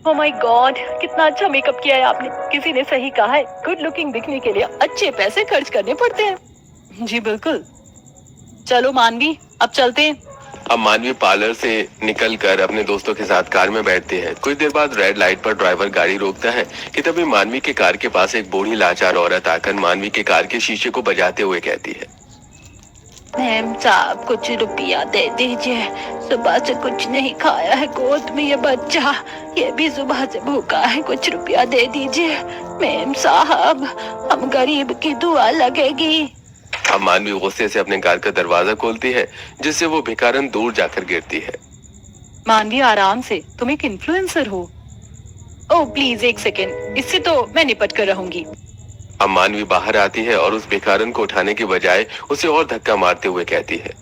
Oh my God, कितना अच्छा makeup किया है आपने। किसी ने सही कहा है, गुड लुकिंग दिखने के लिए अच्छे पैसे खर्च करने पड़ते हैं। जी बिल्कुल। चलो मानवी, अब चलते हैं। अब मानवी पार्लर से निकलकर अपने दोस्तों के साथ कार में बैठती है। कुछ देर बाद रेड लाइट पर ड्राइवर गाड़ी रोकता है कि तभी मानवी के कार के पास एक बूढ़ी लाचार औरत आकर मानवी के कार के शीशे को बजाते हुए कहती है, मैम साहब कुछ रुपया दे दीजिए, सुबह से कुछ नहीं खाया है, गोद में ये बच्चा, ये भी सुबह से भूखा है, कुछ रुपया दे दीजिए मैम साहब, हम गरीब की दुआ लगेगी। अब मानवी गुस्से से अपने कार का दरवाजा खोलती है, जिससे वो भिखारन दूर जाकर गिरती है। मानवी आराम से, तुम एक इन्फ्लुएंसर हो। ओह प्लीज एक सेकेंड, इससे तो मैं निपट कर रहूंगी। अब मानवी बाहर आती है और उस भिखारन को उठाने के बजाय उसे और धक्का मारते हुए कहती है,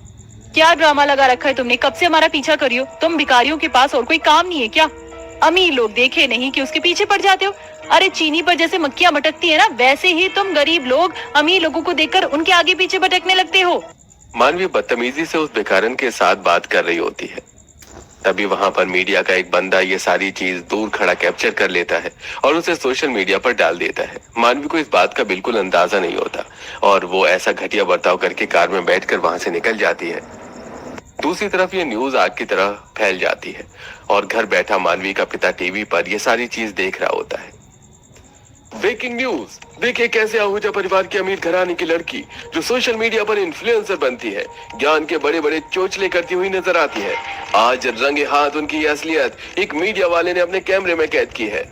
क्या ड्रामा लगा रखा है तुमने, कब से हमारा पीछा करी हो? तुम भिखारियों के पास और कोई काम नहीं है क्या? अमीर लोग देखे नहीं कि उसके पीछे पड़ जाते हो? अरे चीनी पर जैसे मक्खियां भटकती है ना, वैसे ही तुम गरीब लोग अमीर लोगों को देखकर उनके आगे पीछे भटकने लगते हो। मानवी बदतमीजी से उस भिखारन के साथ बात कर रही होती है। तभी वहां पर मीडिया का एक बंदा ये सारी चीज दूर खड़ा कैप्चर कर लेता है और उसे सोशल मीडिया पर डाल देता है। मानवी को इस बात का बिल्कुल अंदाजा नहीं होता और वो ऐसा घटिया बर्ताव करके कार में बैठकर वहां से निकल जाती है। दूसरी तरफ ये न्यूज आग की तरह फैल जाती है और घर बैठा मानवी का पिता टीवी पर ये सारी चीज देख रहा होता है। ब्रेकिंग न्यूज, देखिए कैसे आहूजा परिवार की अमीर घराने की लड़की जो सोशल मीडिया पर इन्फ्लुएंसर बनती है, ज्ञान के बड़े बड़े चोचले करती हुई नजर आती है। आज रंगे हाथ उनकी ये असलियत एक मीडिया वाले ने अपने कैमरे में कैद की है।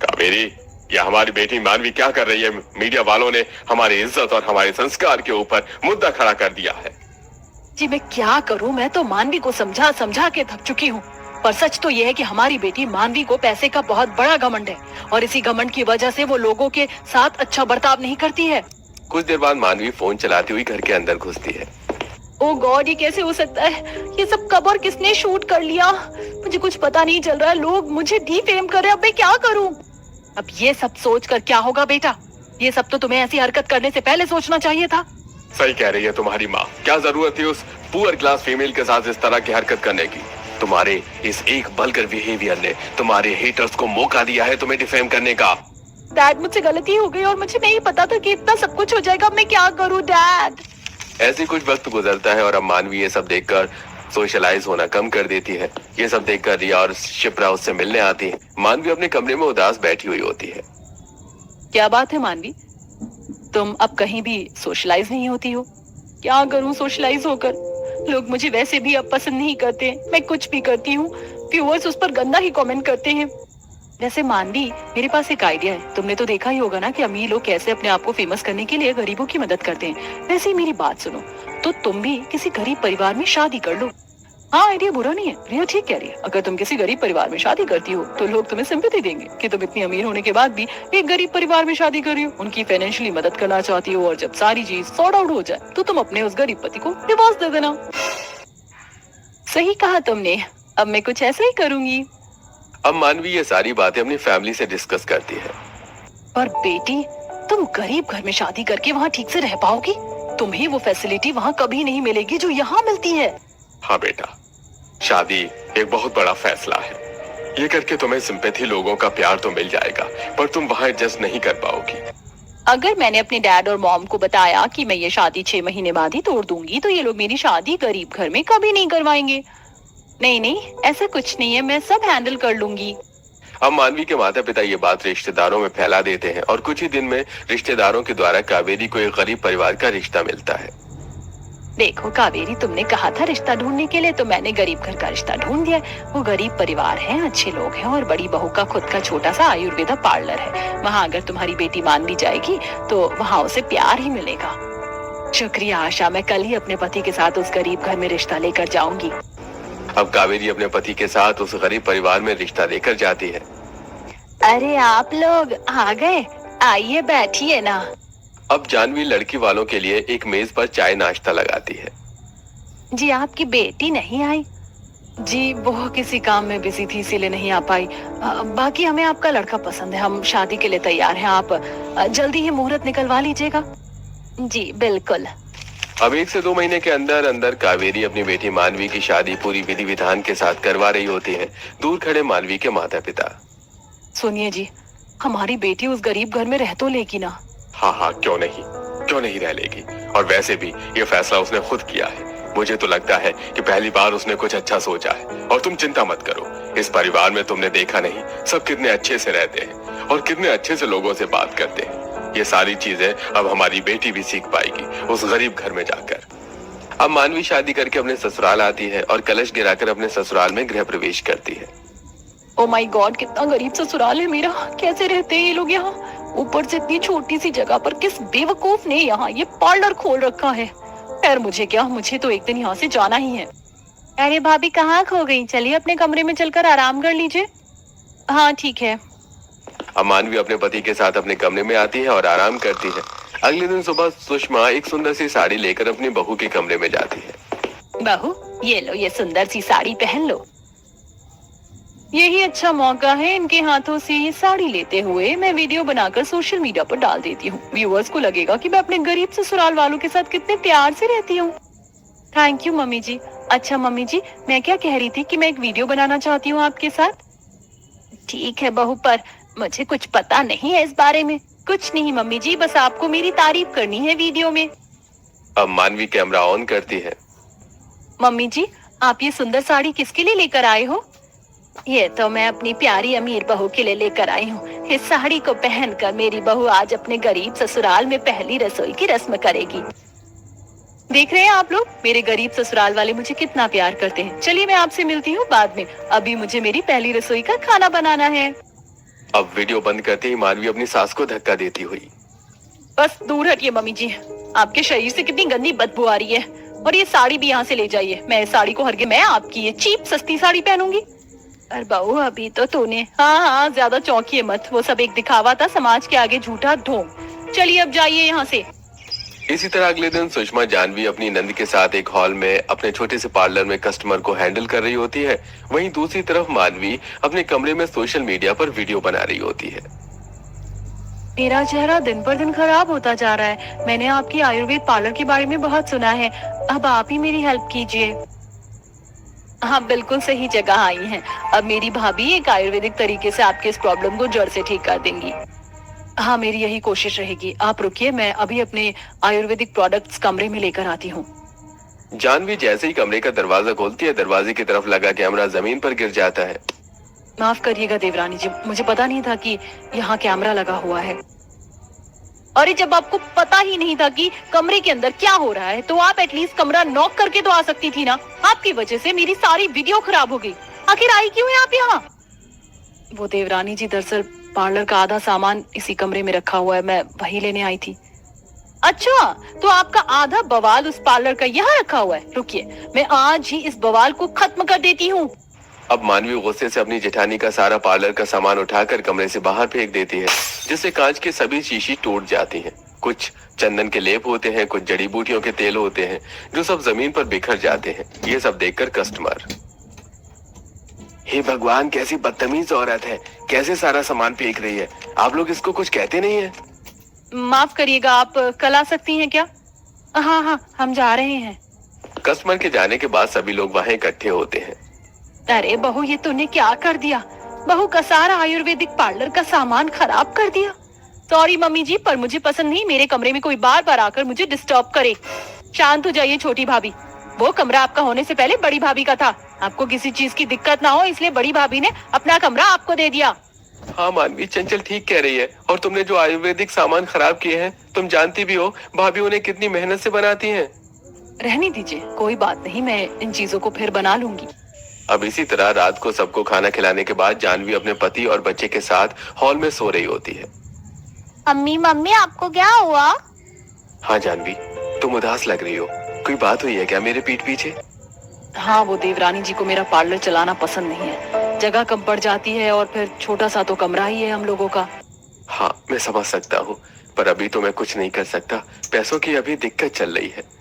कावेरी, ये हमारी बेटी मानवी क्या कर रही है? मीडिया वालों ने हमारी इज्जत और हमारे संस्कार के ऊपर मुद्दा खड़ा कर दिया है। जी मैं क्या करूं, मैं तो मानवी को समझा समझा के थक चुकी हूँ। पर सच तो ये है कि हमारी बेटी मानवी को पैसे का बहुत बड़ा घमंड है और इसी घमंड की वजह से वो लोगों के साथ अच्छा बर्ताव नहीं करती है। कुछ देर बाद मानवी फोन चलाती हुई घर के अंदर घुसती है। ओह गॉड, ये कैसे हो सकता है? ये सब कब और किसने शूट कर लिया? मुझे कुछ पता नहीं चल रहा है, लोग मुझे डिफेम कर रहे हैं। अब मैं क्या करूं? अब ये सब सोच कर क्या होगा बेटा? ये सब तो तुम्हें ऐसी हरकत करने से पहले सोचना चाहिए था। सही कह रही है तुम्हारी माँ। क्या जरूरत थी उस पुअर क्लास फीमेल के साथ इस तरह की हरकत करने की? तुम्हारे इस एक वल्गर बिहेवियर ने तुम्हारे हेटर्स को मौका दिया है तुम्हें डिफेम करने का। डैड, मुझसे गलती हो गई और मुझे नहीं पता था कि इतना सब कुछ हो जाएगा। मैं क्या करूं डैड? ऐसे कुछ वक्त गुजरता है और अब मानवी ये सब देखकर सोशलाइज होना कम कर देती है। ये सब देखकर रिया और शिप्रा उससे मिलने आती है। मानवी अपने कमरे में उदास बैठी हुई होती है। क्या बात है मानवी, तुम अब कहीं भी सोशलाइज नहीं होती हो? क्या करूं सोशलाइज होकर? लोग मुझे वैसे भी अब पसंद नहीं करते। मैं कुछ भी करती हूँ, व्यूअर्स उस पर गंदा ही कमेंट करते हैं। वैसे मानवी, मेरे पास एक आइडिया है। तुमने तो देखा ही होगा ना कि अमीर लोग कैसे अपने आप को फेमस करने के लिए गरीबों की मदद करते हैं। वैसे ही मेरी बात सुनो, तो तुम भी किसी गरीब परिवार में शादी कर लो। हाँ, आइडिया बुरा नहीं है, रिया ठीक कह रही है। अगर तुम किसी गरीब परिवार में शादी करती हो तो लोग तुम्हें सिंपैथी देंगे कि तुम इतनी अमीर होने के बाद भी एक गरीब परिवार में शादी कर रही हो, उनकी फाइनेंशियली मदद करना चाहती हो, और जब सारी चीज सॉर्ट आउट हो जाए तो तुम अपने उस गरीब पति को डिवोर्स दे देना। सही कहा तुमने, अब मैं कुछ ऐसा ही करूंगी। अब मानवी ये सारी बातें अपनी फैमिली से डिस्कस करती है। पर बेटी, तुम गरीब घर में शादी करके वहाँ ठीक से रह पाओगी? तुम्हें वो फैसिलिटी वहाँ कभी नहीं मिलेगी जो यहाँ मिलती है। हाँ बेटा, शादी एक बहुत बड़ा फैसला है। ये करके तुम्हें सिंपैथी, लोगों का प्यार तो मिल जाएगा, पर तुम वहाँ एडजस्ट नहीं कर पाओगी। अगर मैंने अपने डैड और मॉम को बताया कि मैं ये शादी 6 महीने बाद ही तोड़ दूंगी तो ये लोग मेरी शादी गरीब घर में कभी नहीं करवाएंगे। नहीं नहीं, ऐसा कुछ नहीं है, मैं सब हैंडल कर लूंगी। अब मानवी के माता पिता ये बात रिश्तेदारों में फैला देते हैं और कुछ ही दिन में रिश्तेदारों के द्वारा कावेरी को एक गरीब परिवार का रिश्ता मिलता है। देखो कावेरी, तुमने कहा था रिश्ता ढूंढने के लिए, तो मैंने गरीब घर का रिश्ता ढूंढ दिया। वो गरीब परिवार है, अच्छे लोग हैं और बड़ी बहू का खुद का छोटा सा आयुर्वेदा पार्लर है। वहाँ अगर तुम्हारी बेटी मानवी जाएगी तो वहाँ उसे प्यार ही मिलेगा। शुक्रिया आशा, मैं कल ही अपने पति के साथ उस गरीब घर में रिश्ता लेकर जाऊंगी। अब कावेरी अपने पति के साथ उस गरीब परिवार में रिश्ता लेकर जाती है। अरे आप लोग आ गए, आइए बैठिए ना। अब जानवी लड़की वालों के लिए एक मेज पर चाय नाश्ता लगाती है। जी आपकी बेटी नहीं आई? जी वो किसी काम में बिजी थी इसीलिए नहीं आ पाई। बाकी हमें आपका लड़का पसंद है, हम शादी के लिए तैयार हैं। आप जल्दी ही मुहूर्त निकलवा लीजिएगा। जी बिल्कुल। अब 1 से 2 महीने के अंदर अंदर कावेरी अपनी बेटी मानवी की शादी पूरी विधि विधान के साथ करवा रही होती है। दूर खड़े मानवी के माता पिता। सुनिए जी, हमारी बेटी उस गरीब घर में रह तो लेगी ना? हाँ हाँ, क्यों नहीं रह लेगी। और वैसे भी ये फैसला उसने खुद किया है। मुझे तो लगता है कि पहली बार उसने कुछ अच्छा सोचा है। और तुम चिंता मत करो, इस परिवार में तुमने देखा नहीं सब कितने अच्छे से रहते हैं और कितने अच्छे से लोगों से बात करते हैं। ये सारी चीजें अब हमारी बेटी भी सीख पाएगी उस गरीब घर में जाकर। अब मानवी शादी करके अपने ससुराल आती है और कलश गिराकर अपने ससुराल में गृह प्रवेश करती है। ओ माय गॉड, कितना गरीब ससुराल है मेरा। कैसे रहते हैं ये लोग यहाँ? ऊपर से इतनी छोटी सी जगह पर किस बेवकूफ ने यहाँ ये पार्लर खोल रखा है। खैर मुझे क्या, मुझे तो एक दिन यहाँ से जाना ही है। अरे भाभी कहाँ खो गई? चलिए अपने कमरे में चलकर आराम कर लीजिए। हाँ ठीक है। अब मानवी अपने पति के साथ अपने कमरे में आती है और आराम करती है। अगले दिन सुबह सुषमा एक सुंदर सी साड़ी लेकर अपनी बहू के कमरे में जाती है। बहू ये लो, ये सुंदर सी साड़ी पहन लो। यही अच्छा मौका है इनके हाथों से ये साड़ी लेते हुए मैं वीडियो बनाकर सोशल मीडिया पर डाल देती हूँ। व्यूअर्स को लगेगा कि मैं अपने गरीब ससुराल वालों के साथ कितने प्यार से रहती हूँ। थैंक यू मम्मी जी। अच्छा मम्मी जी, मैं क्या कह रही थी कि मैं एक वीडियो बनाना चाहती हूँ आपके साथ। ठीक है बहू, पर मुझे कुछ पता नहीं है इस बारे में। कुछ नहीं मम्मी जी, बस आपको मेरी तारीफ करनी है वीडियो में। अब मानवी कैमरा ऑन करती है। मम्मी जी, आप ये सुंदर साड़ी किसके लिए लेकर आए हो? ये तो मैं अपनी प्यारी अमीर बहू के लिए लेकर आई हूँ। इस साड़ी को पहनकर मेरी बहू आज अपने गरीब ससुराल में पहली रसोई की रस्म करेगी। देख रहे हैं आप लोग, मेरे गरीब ससुराल वाले मुझे कितना प्यार करते हैं। चलिए मैं आपसे मिलती हूँ बाद में, अभी मुझे मेरी पहली रसोई का खाना बनाना है। अब वीडियो बंद करते ही मानवी अपनी सास को धक्का देती हुई। बस दूर हटिए मम्मी जी, आपके शरीर से कितनी गंदी बदबू आ रही है। और ये साड़ी भी यहाँ से ले जाइए। मैं इस साड़ी को हरगिज़ मैं आपकी ये चीप सस्ती साड़ी पहनूंगी। अरे बहू अभी तो तूने, हाँ ज्यादा चौंकिए मत, वो सब एक दिखावा था, समाज के आगे झूठा ढोंग। चलिए अब जाइए यहाँ से। इसी तरह अगले दिन सुषमा जानवी अपनी नंद के साथ एक हॉल में अपने छोटे से पार्लर में कस्टमर को हैंडल कर रही होती है। वहीं दूसरी तरफ मानवी अपने कमरे में सोशल मीडिया पर वीडियो बना रही होती है। मेरा चेहरा दिन पर दिन खराब होता जा रहा है। मैंने आपकी आयुर्वेद पार्लर के बारे में बहुत सुना है, अब आप ही मेरी हेल्प कीजिए। हाँ बिल्कुल सही जगह आई हैं। अब मेरी भाभी एक आयुर्वेदिक तरीके से आपके इस प्रॉब्लम को जड़ से ठीक कर देंगी। हाँ मेरी यही कोशिश रहेगी। आप रुकिए, मैं अभी अपने आयुर्वेदिक प्रोडक्ट्स कमरे में लेकर आती हूँ। जानवी जैसे ही कमरे का दरवाजा खोलती है, दरवाजे की तरफ लगा कैमरा जमीन पर गिर जाता है। माफ करिएगा देवरानी जी, मुझे पता नहीं था कि यहाँ कैमरा लगा हुआ है। अरे जब आपको पता ही नहीं था कि कमरे के अंदर क्या हो रहा है, तो आप एटलीस्ट कमरा नॉक करके तो आ सकती थी ना। आपकी वजह से मेरी सारी वीडियो खराब हो गई। आखिर आई क्यों है आप यहाँ? वो देवरानी जी, दरअसल पार्लर का आधा सामान इसी कमरे में रखा हुआ है, मैं वही लेने आई थी। अच्छा, तो आपका आधा बवाल उस पार्लर का यहाँ रखा हुआ है। रुकिए, मैं आज ही इस बवाल को खत्म कर देती हूँ। अब मानवी गुस्से से अपनी जेठानी का सारा पार्लर का सामान उठाकर कमरे से बाहर फेंक देती है, जिससे कांच की सभी शीशी टूट जाती हैं। कुछ चंदन के लेप होते हैं, कुछ जड़ी बूटियों के तेल होते हैं, जो सब जमीन पर बिखर जाते हैं। ये सब देखकर कस्टमर, हे भगवान, कैसी बदतमीज औरत है, कैसे सारा सामान फेंक रही है। आप लोग इसको कुछ कहते नहीं है? माफ करिएगा, आप कल आ सकती हैं क्या? हाँ हम जा रहे हैं। कस्टमर के जाने के बाद सभी लोग वहां इकट्ठे होते हैं। अरे बहू, ये तूने क्या कर दिया? बहू का सारा आयुर्वेदिक पार्लर का सामान खराब कर दिया। सॉरी मम्मी जी, पर मुझे पसंद नहीं मेरे कमरे में कोई बार बार आकर मुझे डिस्टर्ब करे। शांत हो जाइए छोटी भाभी, वो कमरा आपका होने से पहले बड़ी भाभी का था। आपको किसी चीज की दिक्कत ना हो, इसलिए बड़ी भाभी ने अपना कमरा आपको दे दिया। हाँ मानवी, चंचल ठीक कह रही है। और तुमने जो आयुर्वेदिक सामान खराब किए हैं, तुम जानती भी हो भाभी उन्हें कितनी मेहनत से बनाती हैं। रहने दीजिए, कोई बात नहीं, मैं इन चीजों को फिर बना लूंगी। अब इसी तरह रात को सबको खाना खिलाने के बाद जानवी अपने पति और बच्चे के साथ हॉल में सो रही होती है। अम्मी मम्मी आपको क्या हुआ? हाँ जानवी, तुम उदास लग रही हो, कोई बात हुई है क्या मेरे पीठ पीछे? हाँ, वो देवरानी जी को मेरा पार्लर चलाना पसंद नहीं है। जगह कम पड़ जाती है और फिर छोटा सा तो कमरा ही है हम लोगों का। हाँ मैं समझ सकता हूँ, पर अभी तो मैं कुछ नहीं कर सकता, पैसों की अभी दिक्कत चल रही है।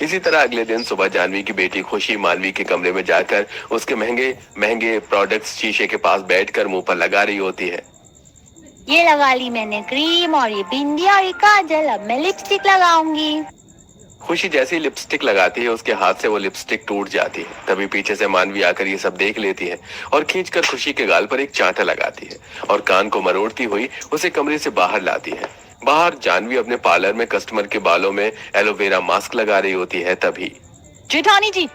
इसी तरह अगले दिन सुबह जानवी की बेटी खुशी मानवी के कमरे में जाकर उसके महंगे महंगे प्रोडक्ट्स शीशे के पास बैठकर मुंह पर लगा रही होती है। ये लगा ली मैंने क्रीम और ये बिंदी और ये काजल, अब मैं लिपस्टिक लगाऊंगी। खुशी जैसे ही लिपस्टिक लगाती है उसके हाथ से वो लिपस्टिक टूट जाती है। तभी पीछे से मानवी आकर ये सब देख लेती है और खींचकर खुशी के गाल पर एक चांटा लगाती है और कान को मरोड़ती हुई उसे कमरे से बाहर लाती है। बाहर जानवी अपने पार्लर में कस्टमर के बालों में एलोवेरा मास्क लगा रही होती है। तभी जेठानी जी,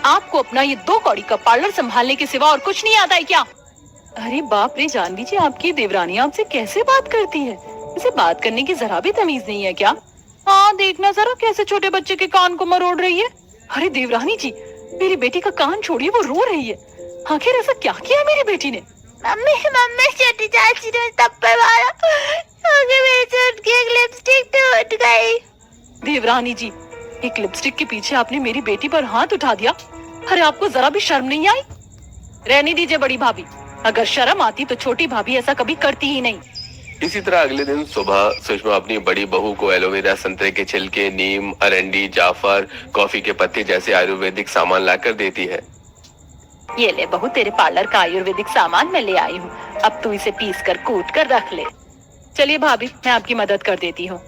आपको अपना ये 2 कौड़ी का पार्लर संभालने के सिवा और कुछ नहीं आता है क्या? अरे बाप रे जानवी जी, आपकी देवरानी आपसे कैसे बात करती है? इसे बात करने की जरा भी तमीज नहीं है क्या? हाँ, देखना जरा कैसे छोटे बच्चे के कान को मरोड़ रही है। अरे देवरानी जी, मेरी बेटी का कान छोड़िए, वो रो रही है। आखिर ऐसा क्या किया है मेरी बेटी ने? मम्मी मम्मी छोटी चाची ने थप्पड़ मारा, आगे मेरे से उठ के एक लिपस्टिक टूट गई। देवरानी जी, एक लिपस्टिक के पीछे आपने मेरी बेटी पर हाथ उठा दिया। अरे आपको जरा भी शर्म नहीं आई? रहने दीजिए बड़ी भाभी, अगर शर्म आती तो छोटी भाभी ऐसा कभी करती ही नहीं। इसी तरह अगले दिन सुबह सुषमा अपनी बड़ी बहू को एलोवेरा, संतरे के छिलके, नीम, अरंडी, जाफर, कॉफी के पत्ते जैसे आयुर्वेदिक सामान लाकर देती है। ये ले बहू, तेरे पार्लर का आयुर्वेदिक सामान मैं ले आई हूँ। अब तू इसे पीस कर कूट कर रख ले। चलिए भाभी, मैं आपकी मदद कर देती हूँ।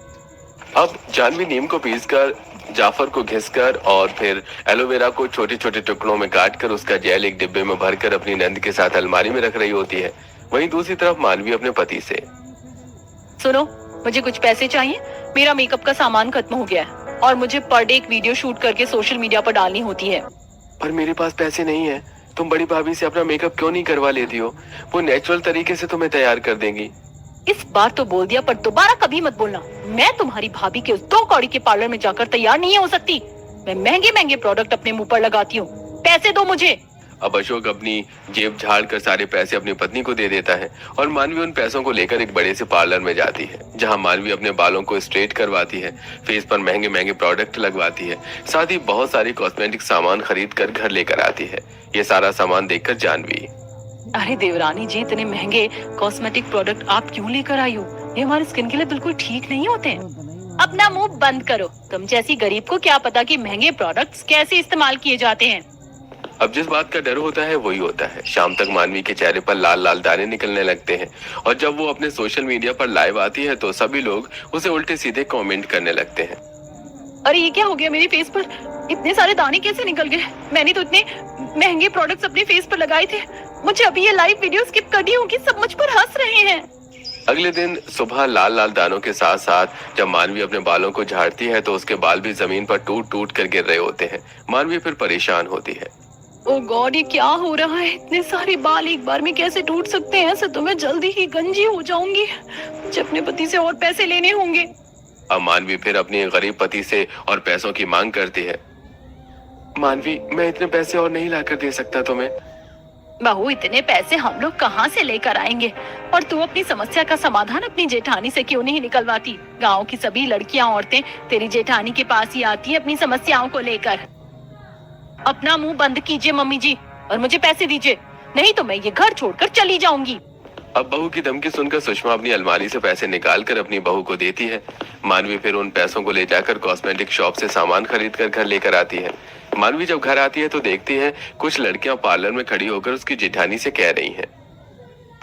अब जानवी नीम को पीसकर, जाफर को घिसकर और फिर एलोवेरा को छोटे छोटे टुकड़ों में काटकर उसका जेल एक डिब्बे में भरकर अपनी नंद के साथ अलमारी में रख रही होती है। वहीं दूसरी तरफ मानवी अपने पति से, सुनो, मुझे कुछ पैसे चाहिए। मेरा मेकअप का सामान खत्म हो गया है और मुझे पर डे एक वीडियो शूट करके सोशल मीडिया पर डालनी होती है। पर मेरे पास पैसे नहीं है। तुम बड़ी भाभी से अपना मेकअप क्यों नहीं करवा लेती हो? वो नेचुरल तरीके से तुम्हें तैयार कर देंगी। इस बार तो बोल दिया, पर दोबारा कभी मत बोलना। मैं तुम्हारी भाभी के उस 2 कौड़ी के पार्लर में जाकर तैयार नहीं हो सकती। मैं महंगे महंगे प्रोडक्ट अपने मुंह पर लगाती हूँ। पैसे दो मुझे। अब अशोक अपनी जेब झाड़ कर सारे पैसे अपनी पत्नी को दे देता है और मानवी उन पैसों को लेकर एक बड़े से पार्लर में जाती है, जहां मानवी अपने बालों को स्ट्रेट करवाती है, फेस पर महंगे महंगे प्रोडक्ट लगवाती है, साथ ही बहुत सारी कॉस्मेटिक सामान खरीद कर घर लेकर आती है। ये सारा सामान देखकर जानवी, अरे देवरानी जी, इतने महंगे कॉस्मेटिक प्रोडक्ट आप क्यों लेकर आई हो? ये हमारी स्किन के लिए बिल्कुल ठीक नहीं होते हैं। अपना मुंह बंद करो। तुम जैसी गरीब को क्या पता कि महंगे प्रोडक्ट्स कैसे इस्तेमाल किए जाते हैं। अब जिस बात का डर होता है वही होता है। शाम तक मानवी के चेहरे पर लाल लाल दाने निकलने लगते हैं और जब वो अपने सोशल मीडिया पर लाइव आती है तो सभी लोग उसे उल्टे सीधे कमेंट करने लगते हैं। अरे ये क्या हो गया? मेरे फेस पर इतने सारे दाने कैसे निकल गए? मैंने तो इतने महंगे प्रोडक्ट्स अपने फेस पर लगाए थे। मुझे अभी ये लाइव वीडियो स्किप करनी होगी। सब मुझ पर हंस रहे हैं। अगले दिन सुबह लाल लाल दानों के साथ साथ जब मानवी अपने बालों को झाड़ती है तो उसके बाल भी जमीन पर टूट टूट कर गिर रहे होते हैं। मानवी फिर परेशान होती है। ओ गॉड, ये क्या हो रहा है? इतने सारे बाल एक बार में कैसे टूट सकते हैं? ऐसे तो मैं जल्दी ही गंजी हो जाऊंगी। मुझे अपने पति से और पैसे लेने होंगे। अब मानवी फिर अपने गरीब पति से और पैसों की मांग करती है। मानवी, मैं इतने पैसे और नहीं लाकर दे सकता तुम्हें। बहू, इतने पैसे हम लोग कहाँ से लेकर आएंगे? और तू अपनी समस्या का समाधान अपनी जेठानी से क्यों नहीं निकलवाती? गांव की सभी लड़कियां, औरतें तेरी जेठानी के पास ही आती है अपनी समस्याओं को लेकर। अपना मुंह बंद कीजिए मम्मी जी और मुझे पैसे दीजिए, नहीं तो मैं ये घर छोड़कर चली जाऊंगी। अब बहू की धमकी सुनकर सुषमा अपनी अलमारी से पैसे निकालकर अपनी बहू को देती है। मानवी फिर उन पैसों को ले जाकर कॉस्मेटिक शॉप से सामान खरीद कर घर लेकर आती है। मानवी जब घर आती है तो देखती है कुछ लड़कियां पार्लर में खड़ी होकर उसकी जेठानी से कह रही हैं,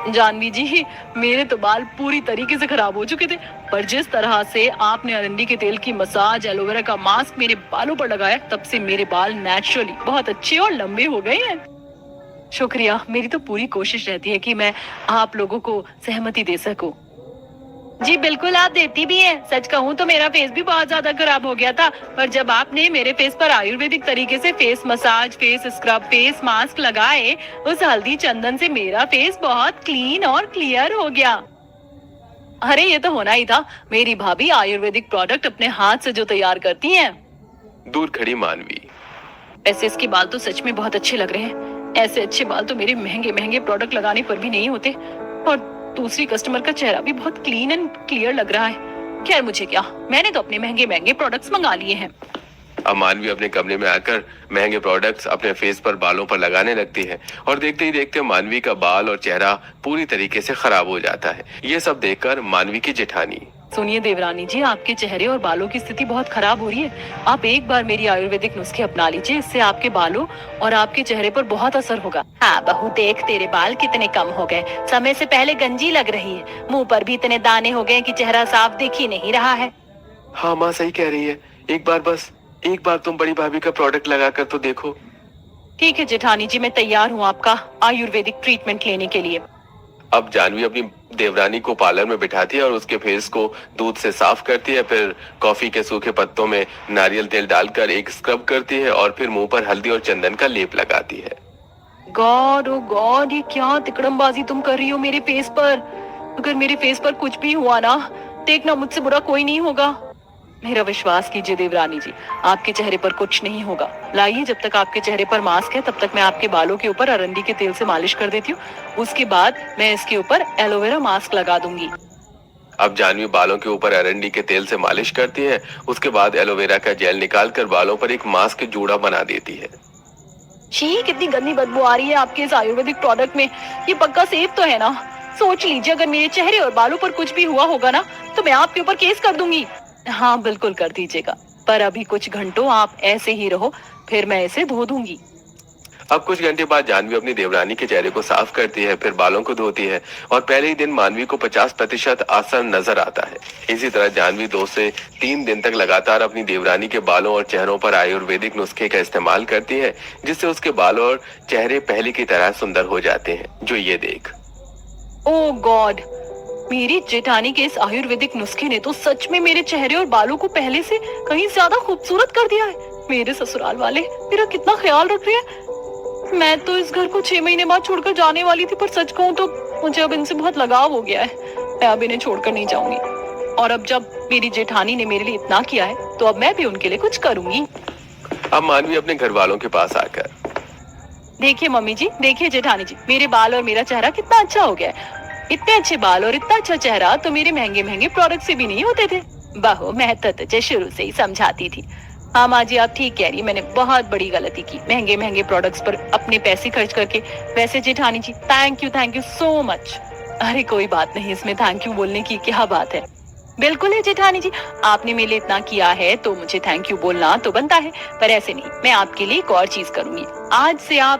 जानवी जी, मेरे तो बाल पूरी तरीके से खराब हो चुके थे, पर जिस तरह से आपने अरंडी के तेल की मसाज, एलोवेरा का मास्क मेरे बालों पर लगाया, तब से मेरे बाल नेचुरली बहुत अच्छे और लंबे हो गए हैं। शुक्रिया। मेरी तो पूरी कोशिश रहती है कि मैं आप लोगों को सहमति दे सकूं। जी बिल्कुल, आप देती भी हैं। सच कहूँ तो मेरा फेस भी बहुत ज्यादा खराब हो गया था, पर जब आपने मेरे फेस पर आयुर्वेदिक तरीके से face massage, face scrub, face mask लगाए, उस हल्दी चंदन से मेरा फेस बहुत क्लीन और क्लियर हो गया। अरे ये तो होना ही था। मेरी भाभी आयुर्वेदिक प्रोडक्ट अपने हाथ से जो तैयार करती हैं। दूर खड़ी मानवी, वैसे इसके बाल तो सच में बहुत अच्छे लग रहे हैं। ऐसे अच्छे बाल तो मेरे महंगे महंगे प्रोडक्ट लगाने पर भी नहीं होते। और दूसरी कस्टमर का चेहरा भी बहुत क्लीन एंड क्लियर लग रहा है। खैर मुझे क्या, मैंने तो अपने महंगे महंगे प्रोडक्ट्स मंगा लिए हैं। अब मानवी अपने कमरे में आकर महंगे प्रोडक्ट्स अपने फेस पर, बालों पर लगाने लगती है और देखते ही देखते मानवी का बाल और चेहरा पूरी तरीके से खराब हो जाता है। ये सब देखकर मानवी की जेठानी, सुनिए देवरानी जी, आपके चेहरे और बालों की स्थिति बहुत खराब हो रही है। आप एक बार मेरी आयुर्वेदिक नुस्खे अपना लीजिए, इससे आपके बालों और आपके चेहरे पर बहुत असर होगा। हाँ बहू, देख तेरे बाल कितने कम हो गए। समय से पहले गंजी लग रही है। मुंह पर भी इतने दाने हो गए कि चेहरा साफ दिख ही नहीं रहा है। हाँ माँ सही कह रही है। एक बार तुम बड़ी भाभी का प्रोडक्ट लगाकर तो देखो। ठीक है जेठानी जी, मैं तैयार हूँ आपका आयुर्वेदिक ट्रीटमेंट लेने के लिए। अब जानवी अपनी देवरानी को पार्लर में बिठाती है और उसके फेस को दूध से साफ करती है, फिर कॉफी के सूखे पत्तों में नारियल तेल डालकर एक स्क्रब करती है और फिर मुंह पर हल्दी और चंदन का लेप लगाती है। गॉड ओ गॉड, ये क्या तिकड़मबाजी तुम कर रही हो मेरे फेस पर। अगर मेरे फेस पर कुछ भी हुआ ना, देखना मुझसे बुरा कोई नहीं होगा। मेरा विश्वास कीजिए देवरानी जी, आपके चेहरे पर कुछ नहीं होगा। लाइए, जब तक आपके चेहरे पर मास्क है तब तक मैं आपके बालों के ऊपर अरंडी के तेल से मालिश कर देती हूँ। उसके बाद मैं इसके ऊपर एलोवेरा मास्क लगा दूंगी। अब जानवी बालों के ऊपर अरंडी के तेल से मालिश करती है, उसके बाद एलोवेरा का जेल निकालकर बालों पर एक मास्क जूड़ा बना देती है। छी, कितनी गंदी बदबू आ रही है आपके इस आयुर्वेदिक प्रोडक्ट में। ये पक्का सेफ तो है ना? सोच लीजिए, अगर मेरे चेहरे और बालों पर कुछ भी हुआ होगा ना तो मैं आपके ऊपर केस कर दूंगी। हाँ बिल्कुल कर दीजिएगा, पर अभी कुछ घंटों आप ऐसे ही रहो, फिर मैं इसे धो दूंगी। अब कुछ घंटे बाद जानवी अपनी देवरानी के चेहरे को साफ करती है, फिर बालों को धोती है और पहले ही दिन मानवी को 50% असर नजर आता है। इसी तरह जानवी 2 से 3 दिन तक लगातार अपनी देवरानी के बालों और चेहरों पर आयुर्वेदिक नुस्खे का इस्तेमाल करती है, जिससे उसके बाल और चेहरे पहले की तरह सुंदर हो जाते हैं। जो ये देख। ओ गॉड, मेरी जेठानी के इस आयुर्वेदिक नुस्खे ने तो सच में मेरे चेहरे और बालों को पहले से कहीं ज्यादा खूबसूरत कर दिया है। मेरे ससुराल वाले मेरा कितना ख्याल रख रहे हैं। मैं तो इस घर को 6 महीने बाद छोड़कर जाने वाली थी, पर सच कहूँ तो मुझे अब इनसे बहुत लगाव हो गया है। मैं अब इन्हें छोड़कर नहीं जाऊंगी, और अब जब मेरी जेठानी ने मेरे लिए इतना किया है तो अब मैं भी उनके लिए कुछ करूंगी। अब मानवी अपने घर वालों के पास आकर, देखिए मम्मी जी, देखिए जेठानी जी, मेरे बाल और मेरा चेहरा कितना अच्छा हो गया है। इतने अच्छे बाल और इतना अच्छा चेहरा तो मेरे महंगे महंगे प्रोडक्ट से भी नहीं होते थे। बहू, मैं तो तुझे शुरू से ही समझाती थी। हाँ माँ जी, आप ठीक कह रही, मैंने बहुत बड़ी गलती की महंगे महंगे प्रोडक्ट्स पर अपने पैसे खर्च करके। वैसे जेठानी जी, थैंक यू सो मच। अरे कोई बात नहीं, इसमें थैंक यू बोलने की क्या बात है। बिल्कुल है जेठानी जी, आपने मेरे लिए इतना किया है तो मुझे थैंक यू बोलना तो बनता है, पर ऐसे नहीं। मैं आपके लिए एक और चीज करूंगी। आज से आप